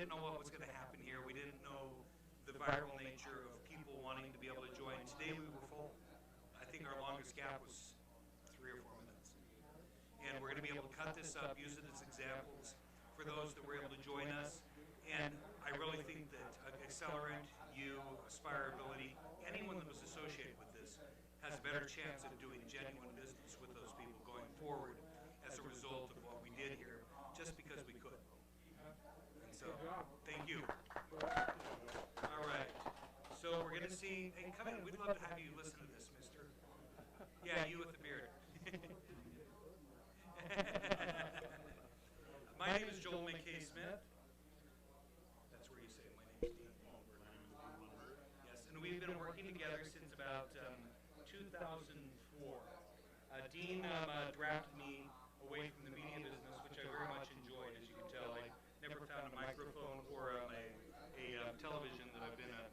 didn't know what was going to happen here. We didn't know the viral nature of people wanting to be able to join. Today we were full. I think our longest gap was 3 or 4 minutes. And we're going to be able to cut this up, use it as examples for those that were able to join us. And I really think that Accelerant, you, Aspireability, anyone that was associated with this has a better chance of doing genuine business with those people going forward as a result of what we did here, just because we could. And so, thank you. All right. So we're going to see, hey, come in. We'd love to have you listen to this, mister. Yeah, you with the beard. My name is Joel McKay Smith. That's where you say my name is Dean. Yes, and we've been working together since about 2004. Dean drafted me away from the media business, which I very much enjoyed, as you can tell. I never found a microphone or a television that I've been a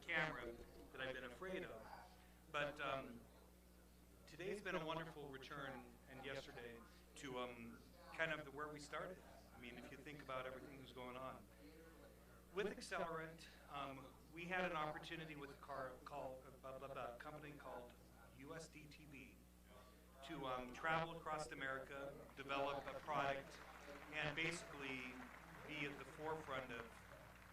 camera that I've been afraid of. But today's been a wonderful return, and yesterday, to kind of where we started. I mean, if you think about everything that's going on. With Accelerant, we had an opportunity with a company called USDTV to travel across America, develop a product, and basically be at the forefront of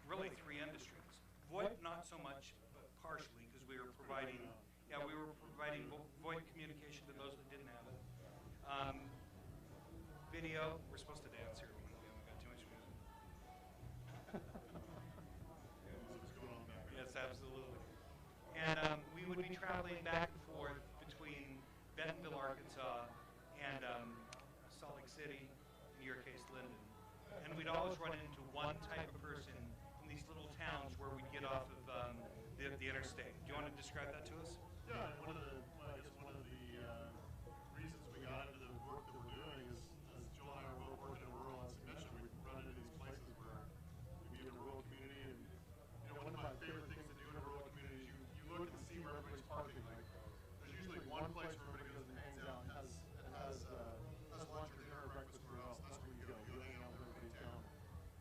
really 3 industries. VoIP not so much, but partially, because we were providing VoIP communication to those that didn't have it. Video, we're supposed to dance here. We haven't got too much music. Yes, absolutely. And we would be traveling back and forth between Bentonville, Arkansas, and Salt Lake City, in your case, Linden. And we'd always run into one type of person in these little towns where we'd get off of the interstate. Do you want to describe that to us? Yeah, one of the reasons we got into the work that we're doing is, as Joel and I were both working in rural, as you mentioned, we run into these places where you be in a rural community, and one of my favorite things to do in a rural community is you look and see where everybody's parking. Like, there's usually one place where everybody goes and hangs out and has lunch or dinner or breakfast or else. That's where you go. You hang out with everybody in town.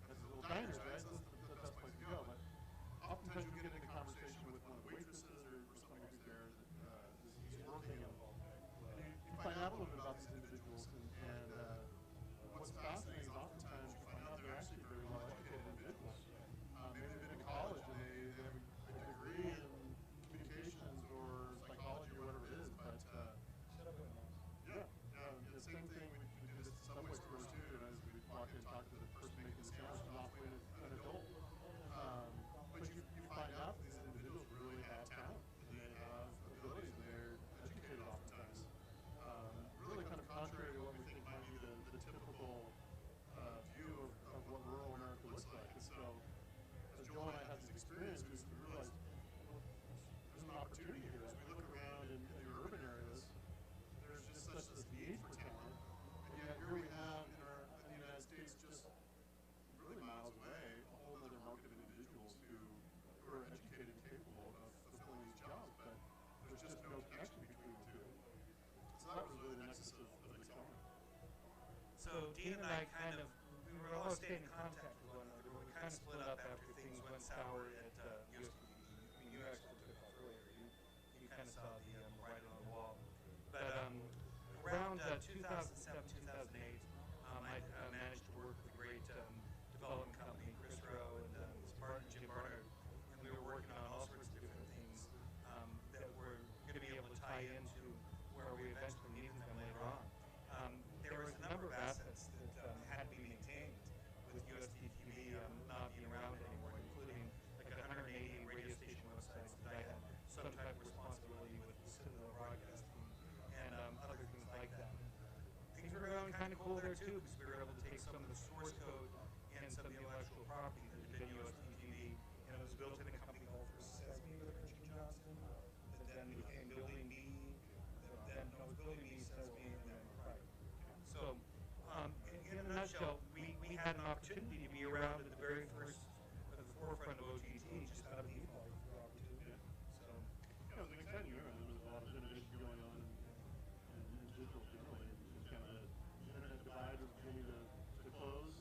That's little diners, right? That's the best place to go. But oftentimes you get into conversation with one of the waitresses or somebody who's there that is working, and you find out a little bit about these individuals, and what's fascinating is oftentimes you find out they're actually very well educated individuals. Maybe they've been to college and they have a degree in communications or psychology or whatever it is, but the same thing, we do this at subway stores too, and as we walk in and talk to the person making the sandwich, and often an adult. But you find out that these individuals really have talent, and they have abilities, and they're educated oftentimes. Really kind of contrary to what we think might be the typical view of what rural America looks like. And so, as Joel and I had this experience, we realized, well, there's an opportunity here. As we look around in the urban areas, there's just such this need for talent, and yet here we have in the United States, just really miles away, a whole other market of individuals who are educated and capable of fulfilling these jobs, but there's just no connection between the two. So that was really the nexus of Accelerant. So Dean and I we were all staying in contact with one another, but we kind of split up after things went sour at USDTV. I mean, you actually took off earlier. You kind of saw the writing on the wall. But around 2007, 2008, I managed to work with a great development company, Chris Rowe, and his partner, Jim Barnard, and we were working on all sorts of different things that were going to be able to tie into where we eventually needed them later on. There was a number of assets that had to be maintained with USDTV not being around anymore, including like 180 radio station websites that I had some type of responsibility with Citadel Broadcasting and other things like that. Things were going kind of cool there too, because we were able to take some of the source code and some of the intellectual property that had been USDTV, and it was built in a company called Sesame with Richard Johnson, that then became Building B, then it was Building B, Sesame, and then Pride. So, in a nutshell, we had an opportunity to be around at the very first, at the forefront of OTT, just out of default for opportunity. So, yeah, it was an exciting era. There was a lot of innovation going on in digital generally. It was kind of the internet divide was beginning to close.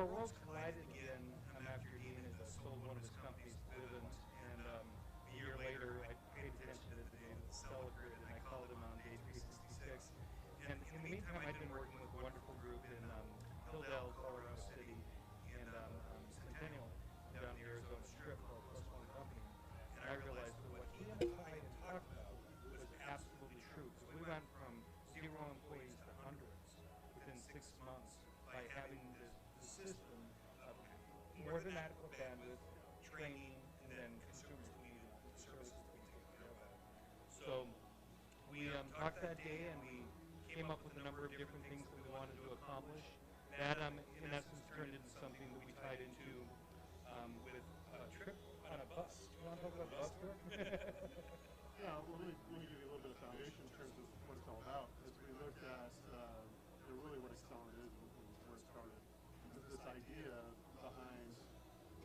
our worlds collided again after Dean had sold one of his companies to Vivint, and a year later I paid attention to the day that the cell occurred, and I called him on day 366. And in the meantime, I'd been working with a wonderful group in Hildale, Colorado City, and Centennial down the Arizona Strip called Plus One Company. And I realized that what he and I had talked about was absolutely true, because we went from 0 employees to hundreds within 6 months by having the system of more than adequate bandwidth, training, and then consumers who needed the services to be taken care of. So we talked that day, and we came up with a number of different things that we wanted to accomplish. That, in essence, turned into something that we tied into with a trip on a bus. You want to talk about bus tour? Yeah, well, let me give you a little bit of foundation in terms of what it's all about. As we look at really what Accelerant is and where it started, this idea behind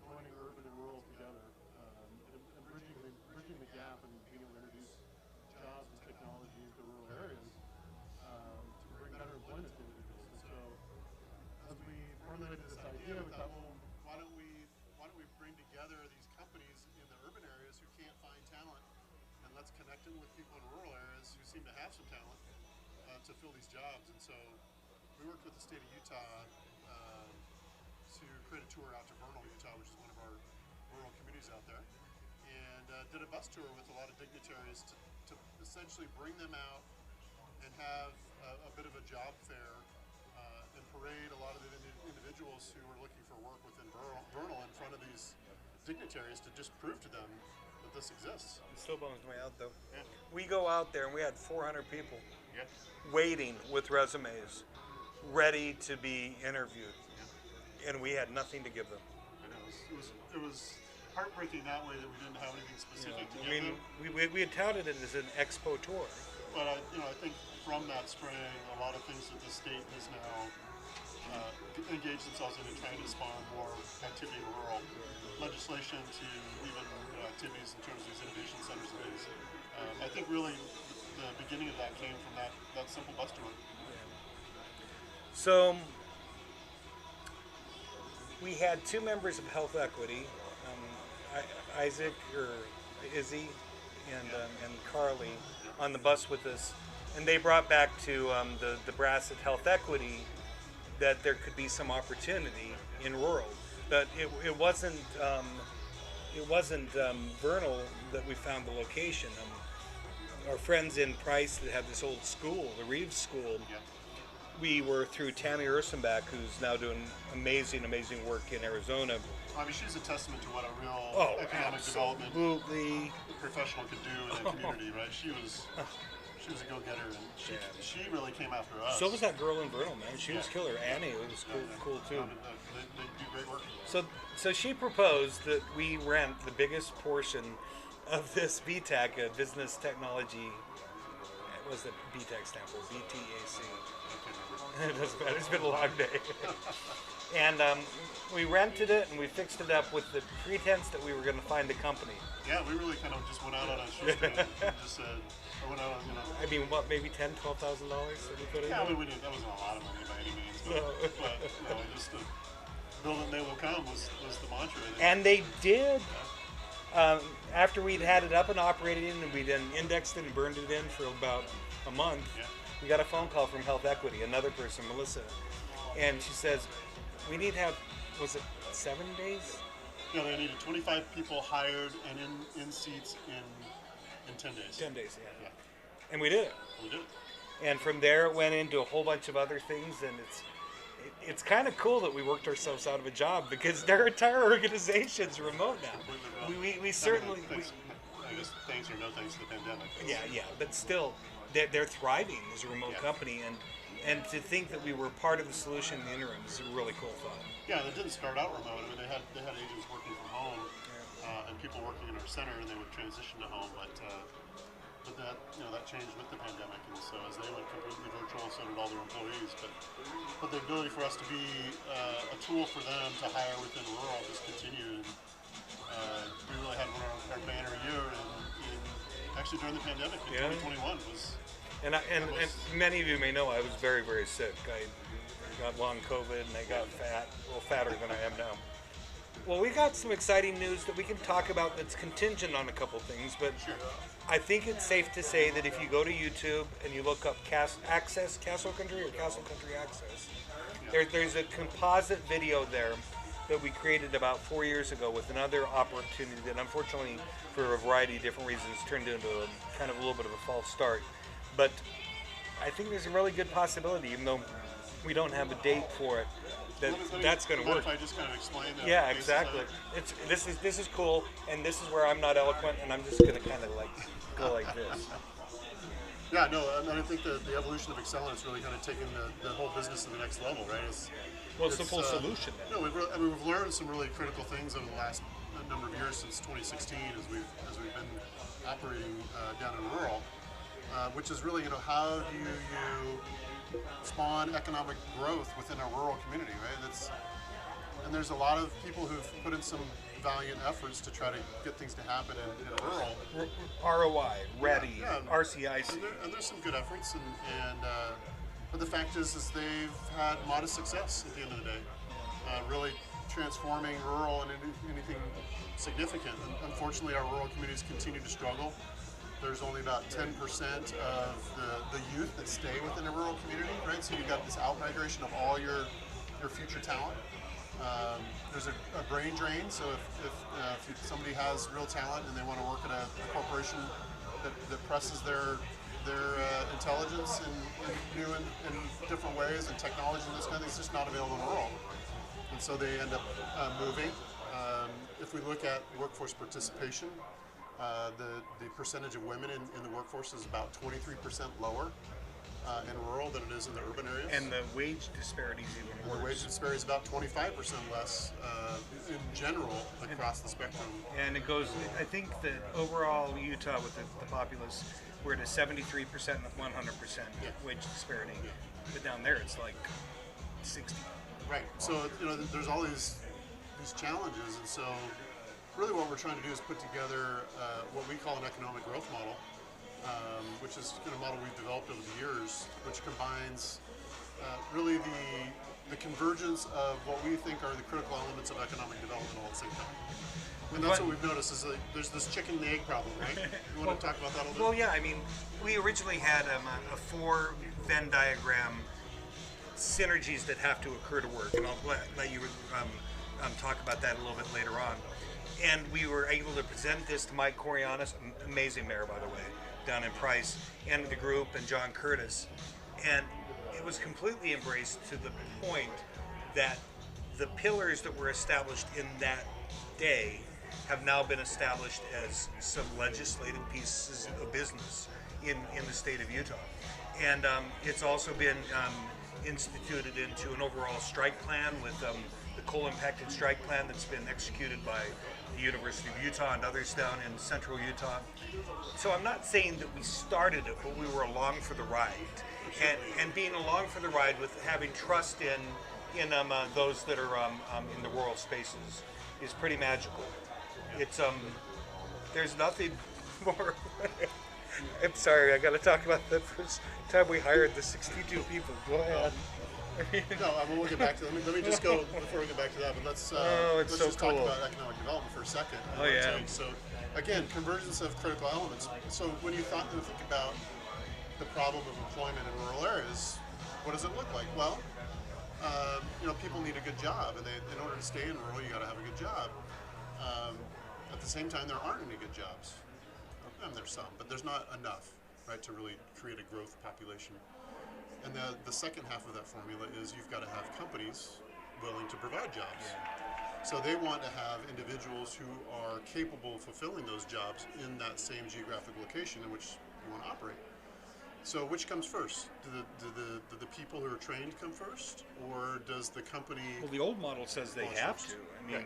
joining urban and rural together, and bridging the gap and being able to introduce jobs and technology into rural areas to bring better employment to individuals. And so, as we formulated this idea, we thought, well, why don't we bring together these companies in the urban areas who can't find talent, and let's connect them with people in rural areas who seem to have some talent to fill these jobs. And so we worked with the state of Utah to create a tour out to Vernal, Utah, which is one of our rural communities out there, and did a bus tour with a lot of dignitaries to essentially bring them out and have a bit of a job fair and parade a lot of the individuals who are looking for work within Vernal in front of these dignitaries to just prove to them that this exists. It still bums me out, though. Yeah. We go out there and we had 400 people Yeah. waiting with resumes, ready to be interviewed, and we had nothing to give them. And it was heartbreaking that way that we didn't have anything specific to I give mean, them. we had touted it as an expo tour. But I think from that sprang a lot of things that the state has now engaged themselves in and trying to spawn more activity in rural legislation to even activities in terms of these innovation centers and things. I think really the beginning of that came from that simple bus tour. So we had two members of Health Equity, Isaac or Izzy and Carly, on the bus with us, and they brought back to the brass at Health Equity that there could be some opportunity in rural. But it wasn't Vernal that we found the location. Our friends in Price that had this old school, the Reeves School. Yeah. We were through Tammy Ursenbach, who's now doing amazing work in Arizona. I mean, she's a testament to what a real economic development professional could do in the community, right? She was a go-getter, and she really came after us. So was that girl in Vernal, man. She was killer. Annie was cool too. They do great work. So she proposed that we rent the biggest portion of this BTAC, Business Technology. What was the BTAC stand for? BTAC. It doesn't matter. It's been a long day. And we rented it and we fixed it up with the pretense that we were going to find a company. Yeah, we really kind of just went out on a shoestring and just said, I went out on, I mean, what, maybe $10,000-$12,000 that we put in? Yeah, I mean, that wasn't a lot of money by any means, but just to build and they will come was the mantra. And they did. After we'd had it up and operating and we'd then indexed it and burned it in for about a month, we got a phone call from Health Equity, another person, Melissa, and she says, we need to have, was it 7 days? No, they needed 25 people hired and in seats in 10 days. 10 days, yeah. And we did it. We did it. And from there it went into a whole bunch of other things, and it's kind of cool that we worked ourselves out of a job because their entire organization's remote now. We certainly... I guess thanks or no thanks to the pandemic. Yeah, but still, they're thriving as a remote company, and to think that we were part of the solution in the interim is a really cool thought. Yeah, they didn't start out remote. I mean, they had agents working from home and people working in our center, and they would transition to home. But that changed with the pandemic, and so as they went completely virtual, so did all their employees. But the ability for us to be a tool for them to hire within rural just continued. We really had our banner year, and actually during the pandemic in 2021 was. And many of you may know I was very, very sick. got long COVID and they got fat, a little fatter than I am now. Well, we got some exciting news that we can talk about that's contingent on a couple things, but I think it's safe to say that if you go to YouTube and you look up Castle Country or Castle Country Access, there's a composite video there that we created about 4 years ago with another opportunity that unfortunately, for a variety of different reasons, turned into a kind of a little bit of a false start. But I think there's a really good possibility, even though we don't have a date for it, that's going to work. If I just kind of explain that? Yeah, exactly. This is cool, and this is where I'm not eloquent, and I'm just going to kind of like go like this. Yeah, no, I think the evolution of Excellent has really kind of taken the whole business to the next level, right? It's the full solution. No, we've learned some really critical things over the last number of years since 2016, as we've been operating down in rural, which is really, how do you spawn economic growth within a rural community, right? And there's a lot of people who've put in some valiant efforts to try to get things to happen in rural. ROI, READY, RCIC. And there's some good efforts, but the fact is they've had modest success at the end of the day, really transforming rural into anything significant. And unfortunately, our rural communities continue to struggle. There's only about 10% of the youth that stay within a rural community, right? So you've got this out-migration of all your future talent. There's a brain drain, so if somebody has real talent and they want to work at a corporation that presses their intelligence in new and different ways, and technology and this kind of thing, it's just not available in rural. And so they end up moving. If we look at workforce participation, the percentage of women in the workforce is about 23% lower in rural than it is in the urban areas. And the wage disparity is even worse. The wage disparity is about 25% less in general across the spectrum. And it goes, I think that overall Utah with the populace, we're at a 73% and 100% wage disparity. Yeah. But down there it's like 60. Right. So, there's all these challenges, and so really what we're trying to do is put together what we call an economic growth model, which is a model we've developed over the years, which combines really the convergence of what we think are the critical elements of economic development all at the same time. And that's what we've noticed is there's this chicken and the egg problem, right? You want to talk about that a little bit? Well, yeah. I mean, we originally had a 4 Venn diagram synergies that have to occur to work, and I'll let you talk about that a little bit later on. And we were able to present this to Mike Corianis, amazing mayor, by the way, down in Price, and the group, and John Curtis. And it was completely embraced to the point that the pillars that were established in that day have now been established as some legislative pieces of business in the state of Utah. And it's also been instituted into an overall strike plan with the coal-impacted strike plan that's been executed by the University of Utah and others down in central Utah. So I'm not saying that we started it, but we were along for the ride. And being along for the ride with having trust in those that are in the rural spaces is pretty magical. It's there's nothing more. I'm sorry, I got to talk about the first time we hired the 62 people. Go ahead. No, we'll get back to that. Let me just go before we get back to that. But let's just talk about economic development for a second. So again, convergence of critical elements. So when you think about the problem of employment in rural areas, what does it look like? Well, people need a good job, and in order to stay in rural, you got to have a good job. At the same time, there aren't any good jobs. There's some, but there's not enough, right, to really create a growth population. And the second half of that formula is you've got to have companies willing to provide jobs. Yeah. So they want to have individuals who are capable of fulfilling those jobs in that same geographic location in which you want to operate. So which comes first? Do the people who are trained come first, or does the company? Well, the old model says they have to. I mean,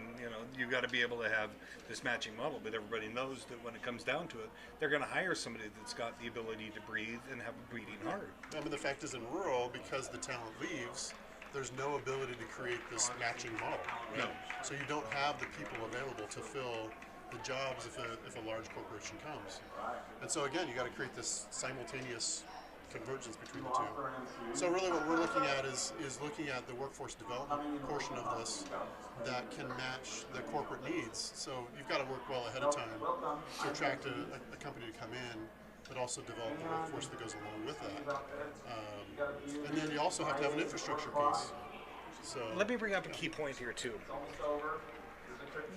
you've got to be able to have this matching model, but everybody knows that when it comes down to it, they're going to hire somebody that's got the ability to breathe and have a breathing heart. I mean, the fact is, in rural, because the talent leaves, there's no ability to create this matching model. Right? No. So you don't have the people available to fill the jobs if a large corporation comes. And so again, you got to create this simultaneous convergence between the two. So really what we're looking at is looking at the workforce development portion of this that can match the corporate needs. So you've got to work well ahead of time to attract a company to come in, but also develop the workforce that goes along with that. And then you also have to have an infrastructure piece. So Let me bring up a key point here too.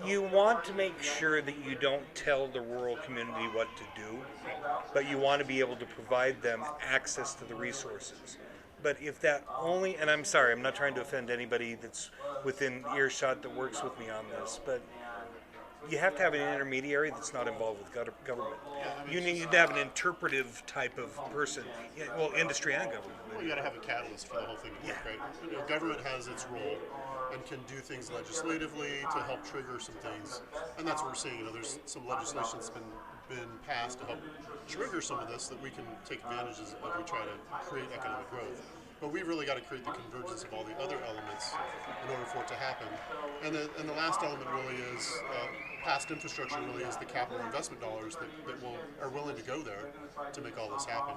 You want to make sure that you don't tell the rural community what to do, but you want to be able to provide them access to the resources. But if that only, and I'm sorry, I'm not trying to offend anybody that's within earshot that works with me on this, but you have to have an intermediary that's not involved with government. You need to have an interpretive type of person, well, industry and government. Well, you got to have a catalyst for the whole thing to work, right? You know, government has its role and can do things legislatively to help trigger some things, and that's what we're seeing. You know, there's some legislation that's been passed to help trigger some of this that we can take advantage of as we try to create economic growth. But we've really got to create the convergence of all the other elements in order for it to happen. And the last element really is past infrastructure. Really is the capital investment dollars that are willing to go there to make all this happen.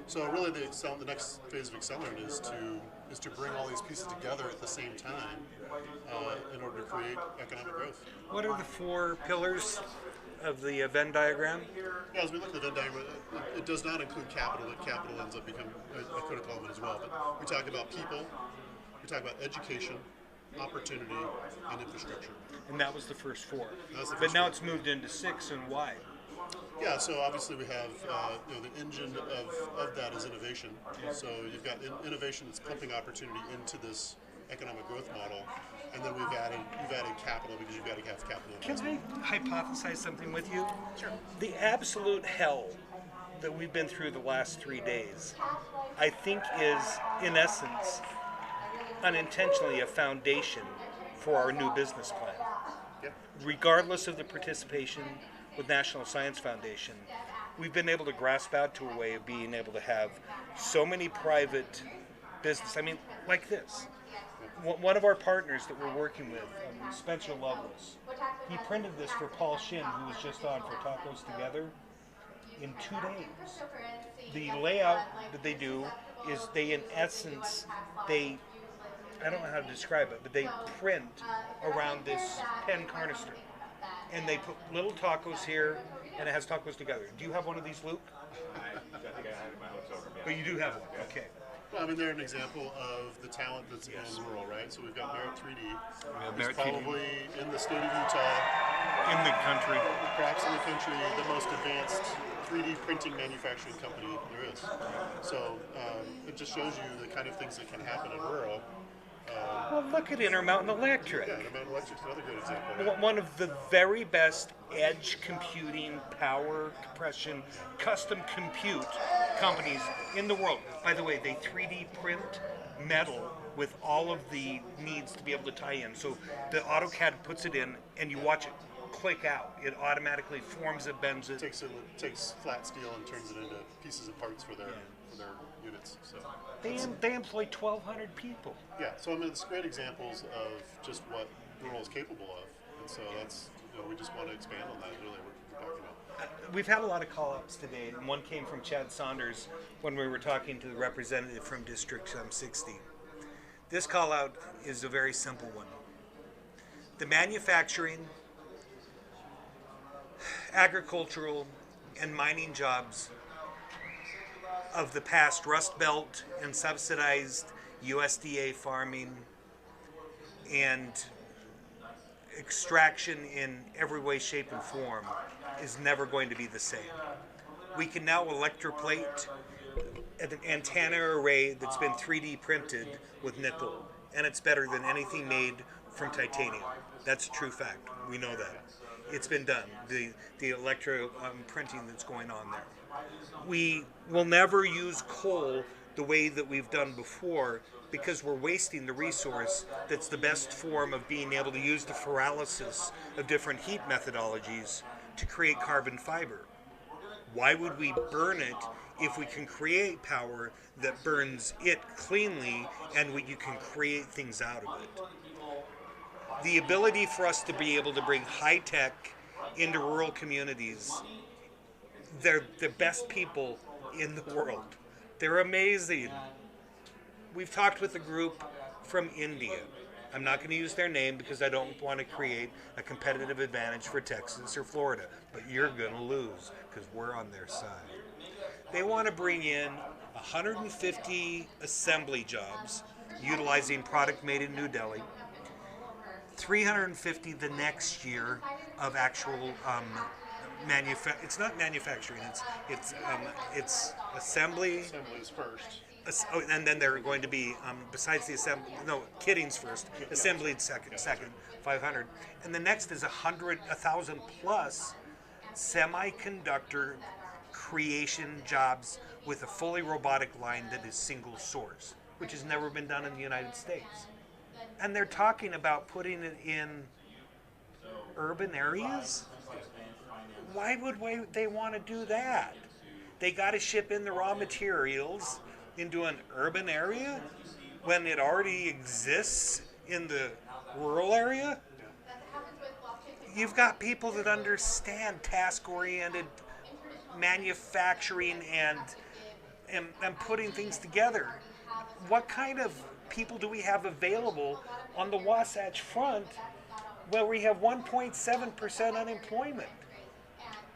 So really, the next phase of Accelerant is to bring all these pieces together at the same time in order to create economic growth. What are the 4 pillars of the Venn diagram? Yeah, as we look at the Venn diagram, it does not include capital. That capital ends up becoming a critical element as well. But we talk about people, we talk about education, opportunity, and infrastructure. And that was the first 4. But now it's moved into 6, and why? Yeah, so obviously we have the engine of that is innovation. So you've got innovation that's pumping opportunity into this economic growth model, and then you've added capital because you've got to have capital. Can I hypothesize something with you? Sure. The absolute hell that we've been through the last 3 days, I think, is in essence unintentionally a foundation for our new business plan. Yep. Regardless of the participation with National Science Foundation, we've been able to grasp out to a way of being able to have so many private business. I mean, like this. One of our partners that we're working with, Spencer Lovelace, he printed this for Paul Shin, who was just on for Tacos Together, in 2 days. The layout that they do is in essence, I don't know how to describe it, but they print around this pen canister. And they put little tacos here, and it has Tacos Together. Do you have one of these, Luke? I think I have it in my notes over. Yeah. But you do have one, okay. Well, I mean, they're an example of the talent that's in rural, right? So we've got Merit 3D. Merit It's probably in the state of Utah, In the country. perhaps in the country, the most advanced 3D printing manufacturing company there is. So it just shows you the kind of things that can happen in rural. Well, look at Intermountain Electric. Yeah, Intermountain Electric's another good example. Right? One of the very best edge computing, power compression, custom compute companies in the world. By the way, they 3D print metal with all of the needs to be able to tie in. So the AutoCAD puts it in, and you watch it click out. It automatically forms it, bends it. Takes flat steel and turns it into pieces and parts for their units. So They employ 1,200 people. yeah, so I mean, it's great examples of just what rural is capable of, and so that's we just want to expand on that. Really, we're talking about. We've had a lot of call-ups today, and one came from Chad Saunders when we were talking to the representative from District 60. This call-out is a very simple one. The manufacturing, agricultural, and mining jobs of the past Rust Belt and subsidized USDA farming and extraction in every way, shape, and form is never going to be the same. We can now electroplate an antenna array that's been 3D printed with nickel, and it's better than anything made from titanium. That's a true fact. We know that. It's been done, the electro printing that's going on there. We will never use coal the way that we've done before because we're wasting the resource that's the best form of being able to use the pyrolysis of different heat methodologies to create carbon fiber. Why would we burn it if we can create power that burns it cleanly and you can create things out of it? The ability for us to be able to bring high tech into rural communities, they're the best people in the world. They're amazing. We've talked with a group from India. I'm not going to use their name because I don't want to create a competitive advantage for Texas or Florida, but you're going to lose because we're on their side. They want to bring in 150 assembly jobs utilizing product made in New Delhi, 350 the next year of actual it's not manufacturing, it's assembly. Assemblies first. And then there are going to be, besides the assembly, no, kittings first, assembly second, 500. And the next is 1,000 plus semiconductor creation jobs with a fully robotic line that is single source, which has never been done in the United States. And they're talking about putting it in urban areas? Why would they want to do that? They got to ship in the raw materials into an urban area when it already exists in the rural area? You've got people that understand task-oriented manufacturing and putting things together. What kind of people do we have available on the Wasatch Front where we have 1.7% unemployment?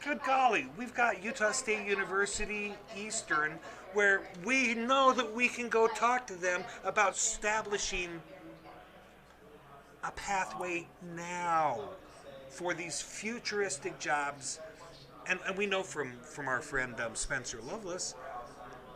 Good golly, we've got Utah State University Eastern, where we know that we can go talk to them about establishing a pathway now for these futuristic jobs. And we know from our friend Spencer Lovelace,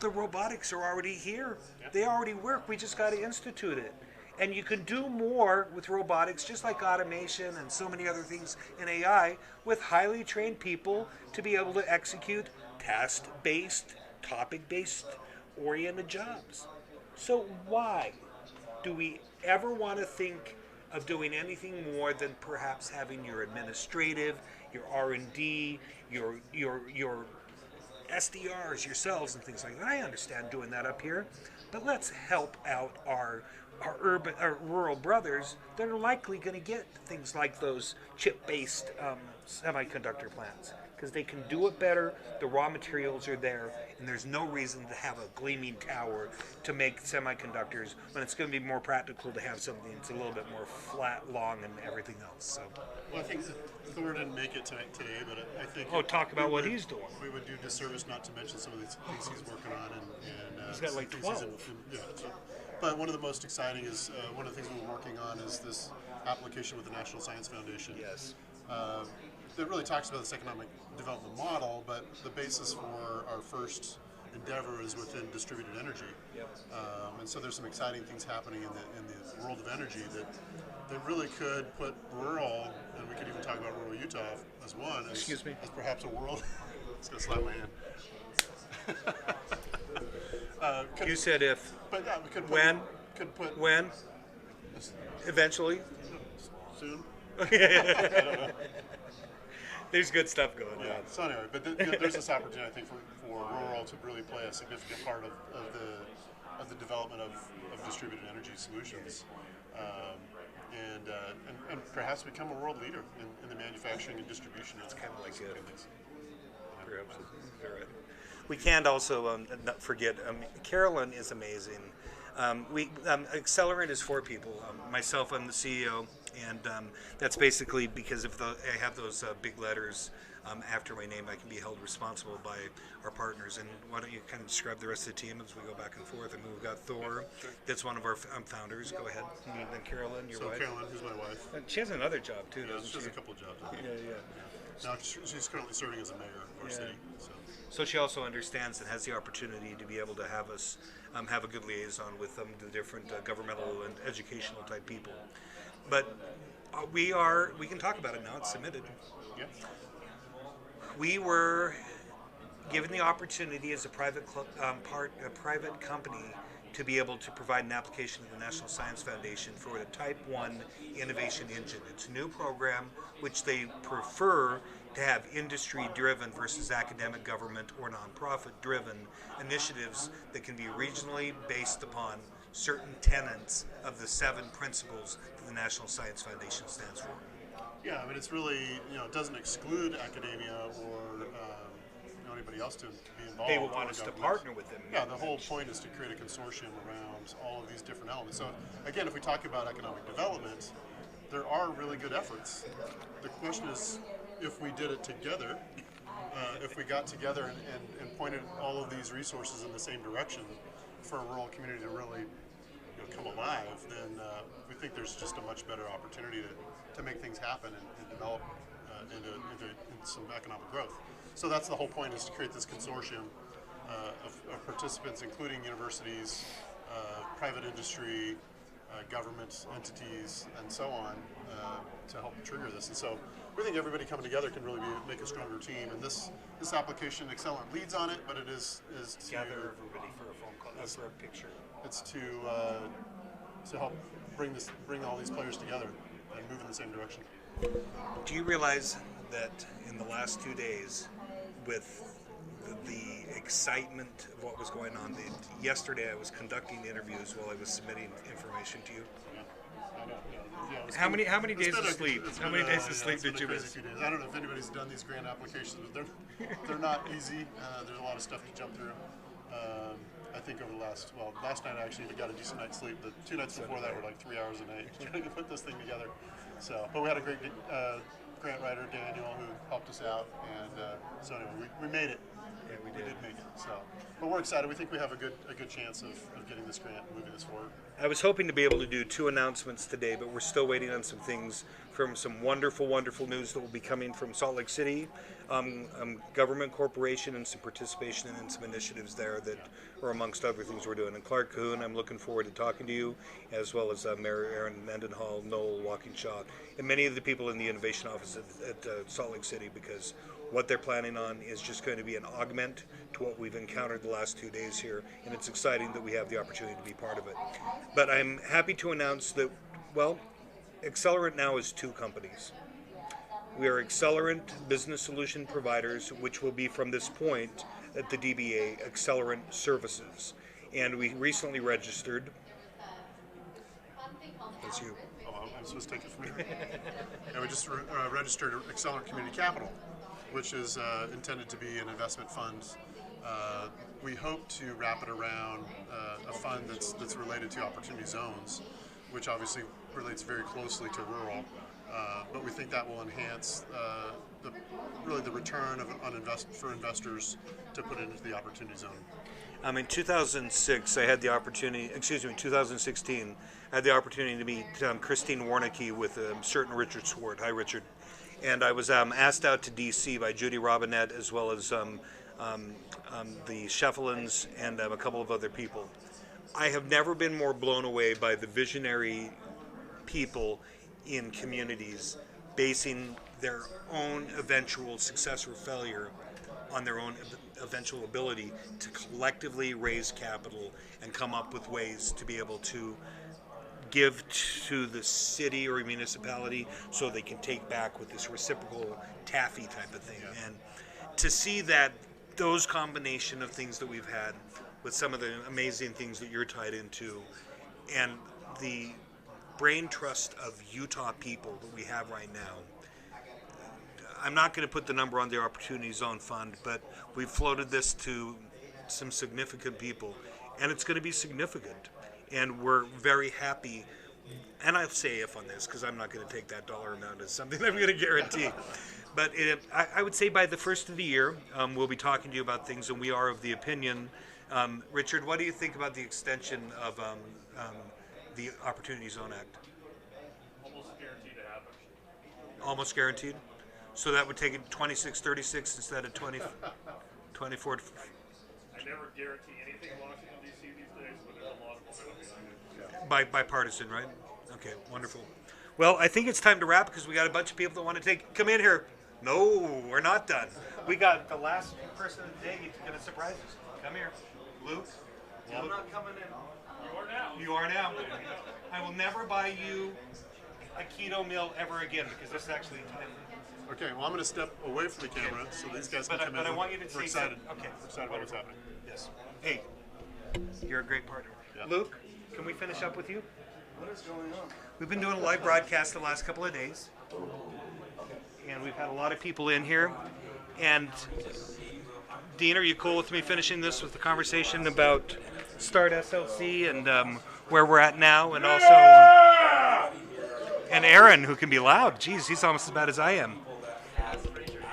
the robotics are already here. They already work. We just got to institute it. And you can do more with robotics, just like automation and so many other things in AI, with highly trained people to be able to execute task-based, topic-based oriented jobs. So why do we ever want to think of doing anything more than perhaps having your administrative, your R&D, your SDRs, yourselves, and things like that? I understand doing that up here, but let's help out our rural brothers that are likely going to get things like those chip-based semiconductor plants, because they can do it better, the raw materials are there, and there's no reason to have a gleaming tower to make semiconductors when it's going to be more practical to have something that's a little bit more flat, long, and everything else. So, well, I think Thor didn't make it tonight today, but I think... Oh, talk about what he's doing. We would do disservice not to mention some of these things he's working on. And he's got like 12. But one of the most exciting is, one of the things we're working on is this application with the National Science Foundation. Yes. That really talks about this economic development model, but the basis for our first endeavor is within distributed energy. Yep. And so there's some exciting things happening in the world of energy that really could put rural, and we could even talk about rural Utah as one. Excuse me? As perhaps a world. It's going to slap my hand. You said if. But yeah, we could put, when? Could put. When? Eventually? Soon? I don't know. There's good stuff going on. So anyway, but there's this opportunity, I think, for rural to really play a significant part of the development of distributed energy solutions, and perhaps become a world leader in the manufacturing and distribution. It's kind of like it. Perhaps you're right. We can't also not forget. Carolyn is amazing. Accelerant is 4 people. Myself, I'm the CEO, and that's basically because if I have those big letters after my name, I can be held responsible by our partners. And why don't you kind of describe the rest of the team as we go back and forth? I mean, we've got Thor, that's one of our founders. Go ahead. And then Carolyn, your wife. Carolyn, who's my wife. She has another job too, doesn't she? She has a couple of jobs. Yeah. Now she's currently serving as a mayor of our city. So she also understands and has the opportunity to be able to have us have a good liaison with the different governmental and educational type people. But we can talk about it now. It's submitted. Yep. We were given the opportunity as a private company to be able to provide an application to the National Science Foundation for the Type 1 Innovation Engine. It's a new program which they prefer to have industry-driven versus academic, government, or nonprofit-driven initiatives that can be regionally based upon certain tenets of the 7 principles that the National Science Foundation stands for. Yeah, I mean, it's really, it doesn't exclude academia or know anybody else to be involved. They will want or us to governments. partner with them. Yeah, the whole point is to create a consortium around all of these different elements. So again, if we talk about economic development, there are really good efforts. The question is, if we did it together, if we got together and pointed all of these resources in the same direction for a rural community to really come alive, then we think there's just a much better opportunity to make things happen and develop into some economic growth. So that's the whole point, is to create this consortium of participants, including universities, private industry, government entities, and so on, to help trigger this. And so we think everybody coming together can really make a stronger team. And this application, Accelerant leads on it, but it is to Gather everybody for a phone call, for a picture. It's to help bring all these players together and move in the same direction. Do you realize that in the last 2 days, with the excitement of what was going on, yesterday I was conducting interviews while I was submitting information to you. I know. Yeah, How many days of sleep? How many days of sleep did you miss? I don't know if anybody's done these grant applications, but they're not easy. There's a lot of stuff to jump through. I think over the last night I actually got a decent night's sleep. The 2 nights before that were like 3 hours a night trying to put this thing together. So, but we had a great grant writer, Daniel, who helped us out, and so anyway, we made it. Yeah, we did make it. So, but we're excited. We think we have a good chance of getting this grant and moving this forward. I was hoping to be able to do 2 announcements today, but we're still waiting on some things from some wonderful, wonderful news that will be coming from Salt Lake City, government corporation, and some participation in some initiatives there that are amongst other things we're doing. And Clark Kuhn, I'm looking forward to talking to you, as well as Mary Aaron Mendenhall, Noel Walkinshaw, and many of the people in the innovation office at Salt Lake City, because what they're planning on is just going to be an augment to what we've encountered the last 2 days here, and it's exciting that we have the opportunity to be part of it. But I'm happy to announce that, Accelerant now is 2 companies. We are Accelerant Business Solution Providers, which will be from this point at the DBA Accelerant Services. And we recently registered. That's you. Oh, I'm supposed to take it from here. Yeah, we just registered Accelerant Community Capital, which is intended to be an investment fund. We hope to wrap it around a fund that's related to opportunity zones, which obviously relates very closely to rural. But we think that will enhance the return for investors to put it into the opportunity zone. In 2006, I had the opportunity, 2016, I had the opportunity to meet Christine Warnicki with a certain Richard Swart. Hi, Richard. And I was asked out to D.C. by Judy Robinette, as well as the Shefflins and a couple of other people. I have never been more blown away by the visionary people in communities basing their own eventual success or failure on their own eventual ability to collectively raise capital and come up with ways to be able to give to the city or municipality so they can take back with this reciprocal taffy type of thing. Yeah. And to see that those combination of things that we've had with some of the amazing things that you're tied into, and the brain trust of Utah people that we have right now. I'm not going to put the number on the Opportunity Zone Fund, but we've floated this to some significant people, and it's going to be significant. And we're very happy, and I'll say if on this, because I'm not going to take that dollar amount as something I'm going to guarantee. But I would say by the first of the year, we'll be talking to you about things, and we are of the opinion. Richard, what do you think about the extension of the Opportunity Zone Act? Almost guaranteed to happen. Almost guaranteed? So that would take it 26-36 instead of 24. I never guarantee anything in Washington, D.C. these days, but there's a lot of momentum behind it. Bipartisan, right? Okay, wonderful. Well, I think it's time to wrap because we got a bunch of people that want to come in here. No, we're not done. We got the last person of the day going to surprise us. Come here. Luke. I'm not coming in. You are now. You are now. I will never buy you a keto meal ever again because this is actually Okay, well, I'm going to step away from the camera so these guys can come in. But I want you to We're say excited. Okay. We're excited about what's happening. Yes. Hey, you're a great partner. Yeah. Luke, can we finish up with you? What is going on? We've been doing a live broadcast the last couple of days, and we've had a lot of people in here, and Dean, are you cool with me finishing this with the conversation about Start SLC and where we're at now, and also and Aaron, who can be loud. Geez, he's almost as bad as I am.